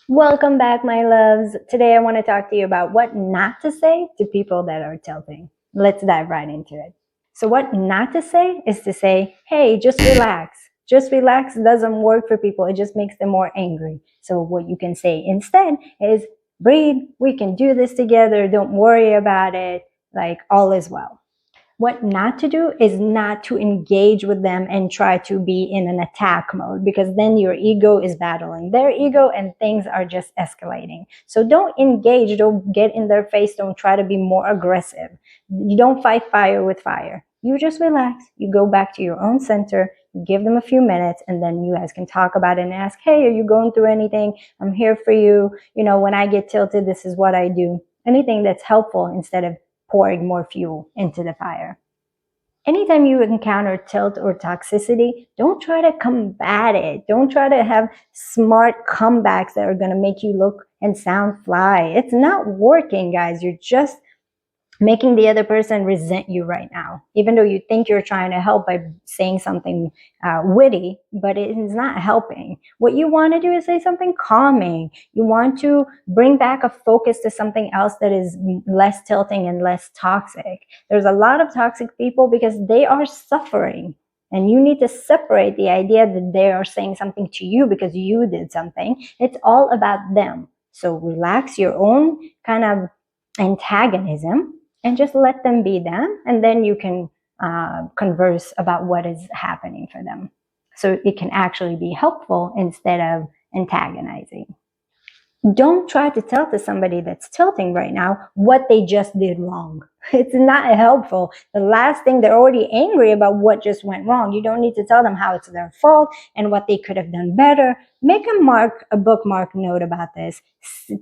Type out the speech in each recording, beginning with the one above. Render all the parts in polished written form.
Welcome back, my loves. Today I want to talk to you about what not to say to people that are tilting. Let's dive right into it. So what not to say is to say, hey, just relax. Just relax doesn't work for people. It just makes them more angry. So what you can say instead is, breathe, we can do this together. Don't worry about it. Like, all is well. What not to do is not to engage with them and try to be in an attack mode, because then your ego is battling their ego and things are just escalating. So don't engage, don't get in their face, don't try to be more aggressive. You don't fight fire with fire. You just relax, you go back to your own center, give them a few minutes, and then you guys can talk about it and ask, hey, are you going through anything? I'm here for you. When I get tilted, this is what I do. Anything that's helpful instead of pouring more fuel into the fire. Anytime you encounter tilt or toxicity, don't try to combat it. Don't try to have smart comebacks that are going to make you look and sound fly. It's not working, guys. You're just making the other person resent you right now, even though you think you're trying to help by saying something witty, but it is not helping. What you want to do is say something calming. You want to bring back a focus to something else that is less tilting and less toxic. There's a lot of toxic people because they are suffering. And you need to separate the idea that they are saying something to you because you did something. It's all about them. So relax your own kind of antagonism and just let them be them, and then you can converse about what is happening for them. So it can actually be helpful instead of antagonizing. Don't try to tell to somebody that's tilting right now what they just did wrong. It's not helpful. The last thing, they're already angry about what just went wrong. You don't need to tell them how it's their fault and what they could have done better. Make a bookmark note about this.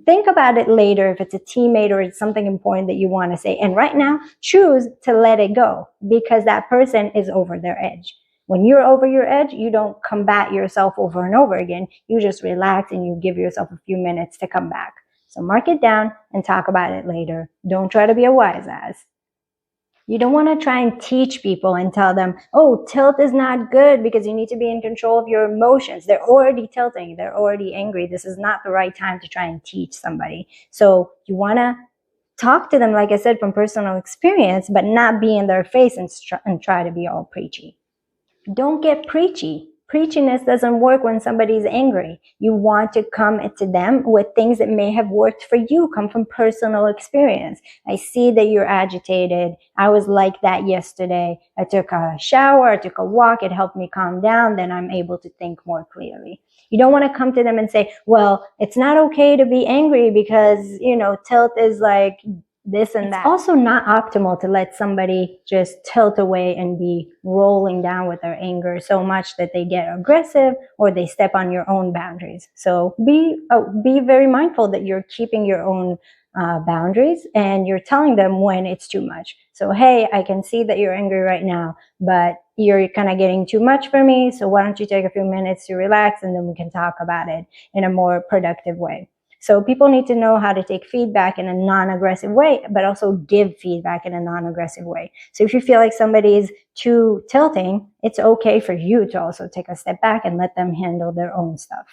Think about it later if it's a teammate or it's something important that you want to say. And right now, choose to let it go because that person is over their edge. When you're over your edge, you don't combat yourself over and over again. You just relax and you give yourself a few minutes to come back. So mark it down and talk about it later. Don't try to be a wise ass. You don't want to try and teach people and tell them, oh, tilt is not good because you need to be in control of your emotions. They're already tilting. They're already angry. This is not the right time to try and teach somebody. So you want to talk to them, like I said, from personal experience, but not be in their face and try to be all preachy. Don't get preachy. Preachiness doesn't work when somebody's angry. You want to come to them with things that may have worked for you, come from personal experience. I see that you're agitated. I was like that yesterday. I took a shower, I took a walk, it helped me calm down, then I'm able to think more clearly. You don't want to come to them and say, well, it's not okay to be angry because, tilt is like this and that. It's also not optimal to let somebody just tilt away and be rolling down with their anger so much that they get aggressive or they step on your own boundaries. So be very mindful that you're keeping your own boundaries and you're telling them when it's too much. So, hey, I can see that you're angry right now, but you're kind of getting too much for me. So why don't you take a few minutes to relax and then we can talk about it in a more productive way. So people need to know how to take feedback in a non-aggressive way, but also give feedback in a non-aggressive way. So if you feel like somebody is too tilting, it's okay for you to also take a step back and let them handle their own stuff.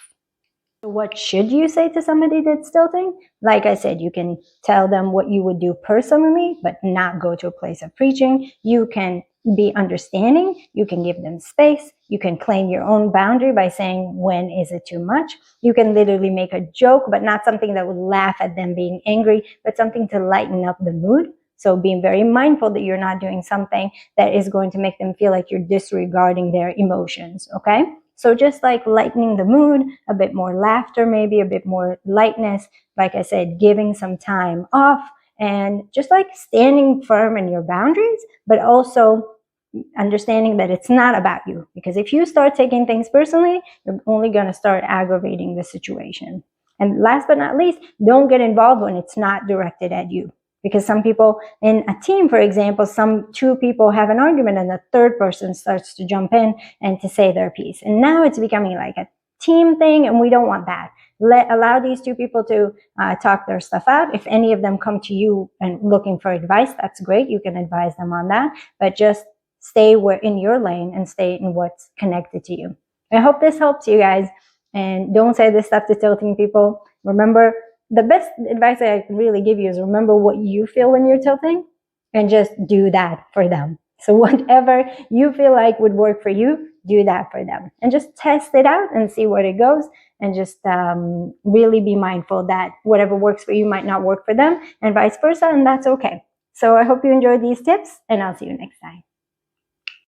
So what should you say to somebody that's tilting? Like I said, you can tell them what you would do personally, but not go to a place of preaching. You can be understanding. You can give them space. You can claim your own boundary by saying, when is it too much? You can literally make a joke, but not something that would laugh at them being angry, but something to lighten up the mood. So being very mindful that you're not doing something that is going to make them feel like you're disregarding their emotions, okay? So just like lightening the mood, a bit more laughter, maybe a bit more lightness, like I said, giving some time off, and just like standing firm in your boundaries, but also understanding that it's not about you. Because if you start taking things personally, you're only going to start aggravating the situation. And last but not least, don't get involved when it's not directed at you. Because some people in a team, for example, two people have an argument and the third person starts to jump in and to say their piece. And now it's becoming like a team thing, and we don't want that. Allow these two people to talk their stuff out. If any of them come to you and looking for advice, that's great. You can advise them on that. But just stay in your lane and stay in what's connected to you. I hope this helps you guys. And don't say this stuff to tilting people. Remember, the best advice I can really give you is remember what you feel when you're tilting and just do that for them. So whatever you feel like would work for you, do that for them and just test it out and see where it goes. And just really be mindful that whatever works for you might not work for them and vice versa. And that's okay. So I hope you enjoyed these tips and I'll see you next time.